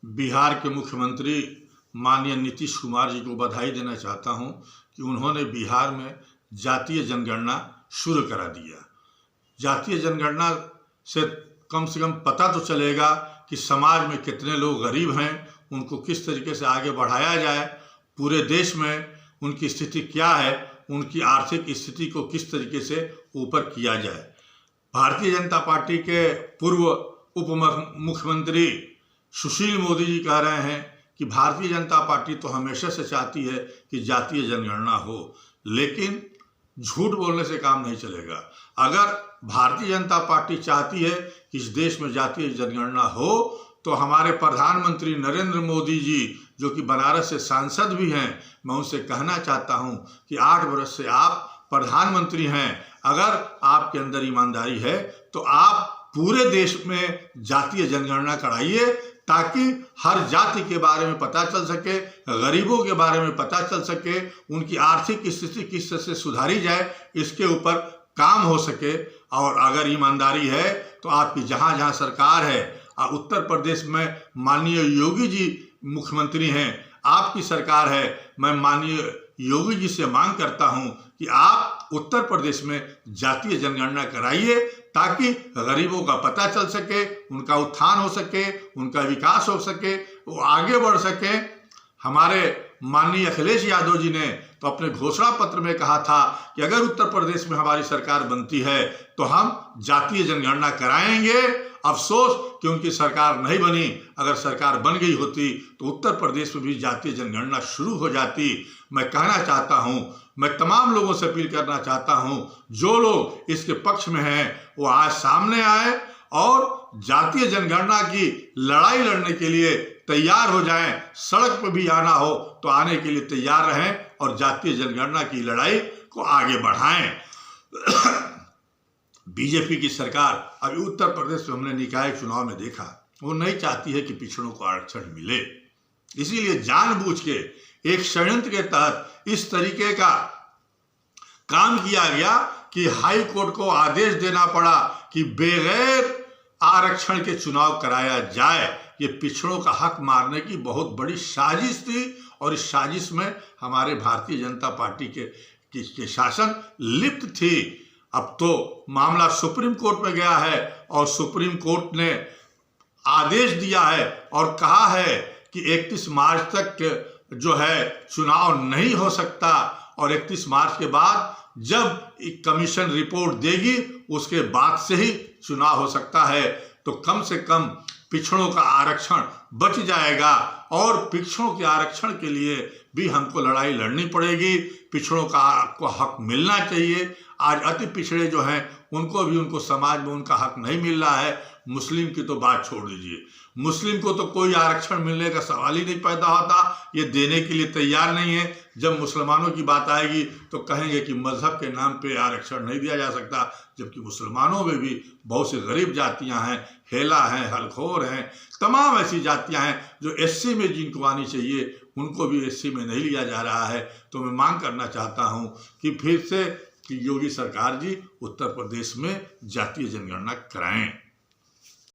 बिहार के मुख्यमंत्री माननीय नीतीश कुमार जी को बधाई देना चाहता हूं कि उन्होंने बिहार में जातीय जनगणना शुरू करा दिया। जातीय जनगणना से कम पता तो चलेगा कि समाज में कितने लोग गरीब हैं, उनको किस तरीके से आगे बढ़ाया जाए, पूरे देश में उनकी स्थिति क्या है, उनकी आर्थिक स्थिति को किस तरीके से ऊपर किया जाए। भारतीय जनता पार्टी के पूर्व उप मुख्यमंत्री सुशील मोदी जी कह रहे हैं कि भारतीय जनता पार्टी तो हमेशा से चाहती है कि जातीय जनगणना हो, लेकिन झूठ बोलने से काम नहीं चलेगा। अगर भारतीय जनता पार्टी चाहती है कि इस देश में जातीय जनगणना हो तो हमारे प्रधानमंत्री नरेंद्र मोदी जी, जो कि बनारस से सांसद भी हैं, मैं उनसे कहना चाहता हूं कि 8 वर्ष से आप प्रधानमंत्री हैं। अगर आपके अंदर ईमानदारी है तो आप पूरे देश में जातीय जनगणना कराइए, ताकि हर जाति के बारे में पता चल सके, गरीबों के बारे में पता चल सके, उनकी आर्थिक स्थिति किस तरह से सुधारी जाए, इसके ऊपर काम हो सके। और अगर ईमानदारी है तो आपकी जहाँ जहाँ सरकार है, उत्तर प्रदेश में माननीय योगी जी मुख्यमंत्री हैं, आपकी सरकार है, मैं माननीय योगी जी से मांग करता हूं कि आप उत्तर प्रदेश में जातीय जनगणना कराइए, ताकि गरीबों का पता चल सके, उनका उत्थान हो सके, उनका विकास हो सके, वो आगे बढ़ सके। हमारे माननीय अखिलेश यादव जी ने तो अपने घोषणा पत्र में कहा था कि अगर उत्तर प्रदेश में हमारी सरकार बनती है तो हम जातीय जनगणना कराएंगे। अफसोस कि उनकी सरकार नहीं बनी। अगर सरकार बन गई होती तो उत्तर प्रदेश में भी जातीय जनगणना शुरू हो जाती। मैं कहना चाहता हूं, मैं तमाम लोगों से अपील करना चाहता हूं, जो लोग इसके पक्ष में हैं वो आज सामने आए और जातीय जनगणना की लड़ाई लड़ने के लिए तैयार हो जाएं। सड़क पर भी आना हो तो आने के लिए तैयार रहें और जातीय जनगणना की लड़ाई को आगे बढ़ाएं। बीजेपी की सरकार अभी उत्तर प्रदेश में हमने निकाय चुनाव में देखा, वो नहीं चाहती है कि पिछड़ों को आरक्षण मिले। इसीलिए जानबूझ के एक षड्यंत्र के तहत इस तरीके का काम किया गया कि हाई कोर्ट को आदेश देना पड़ा कि बगैर आरक्षण के चुनाव कराया जाए। ये पिछड़ों का हक मारने की बहुत बड़ी साजिश थी और इस साजिश में हमारे भारतीय जनता पार्टी के शासन लिप्त थी। अब तो मामला सुप्रीम कोर्ट में गया है और सुप्रीम कोर्ट ने आदेश दिया है और कहा है कि 31 मार्च तक जो है चुनाव नहीं हो सकता, और 31 मार्च के बाद जब एक कमीशन रिपोर्ट देगी उसके बाद से ही चुनाव हो सकता है। तो कम से कम पिछड़ों का आरक्षण बच जाएगा और पिछड़ों के आरक्षण के लिए भी हमको लड़ाई लड़नी पड़ेगी। पिछड़ों को हक मिलना चाहिए। आज अति पिछड़े जो हैं उनको भी उनको समाज में उनका हक नहीं मिल रहा है। मुस्लिम की तो बात छोड़ दीजिए, मुस्लिम को तो कोई आरक्षण मिलने का सवाल ही नहीं पैदा होता, ये देने के लिए तैयार नहीं है। जब मुसलमानों की बात आएगी तो कहेंगे कि मजहब के नाम पे आरक्षण नहीं दिया जा सकता, जबकि मुसलमानों में भी बहुत सी गरीब जातियां हैं, हेला हैं, हलखोर हैं, तमाम ऐसी जातियां हैं जो एससी में जिनको आनी चाहिए उनको भी एससी में नहीं लिया जा रहा है। तो मैं मांग करना चाहता हूं कि फिर से कि योगी सरकार जी उत्तर प्रदेश में जातीय जनगणना कराएं।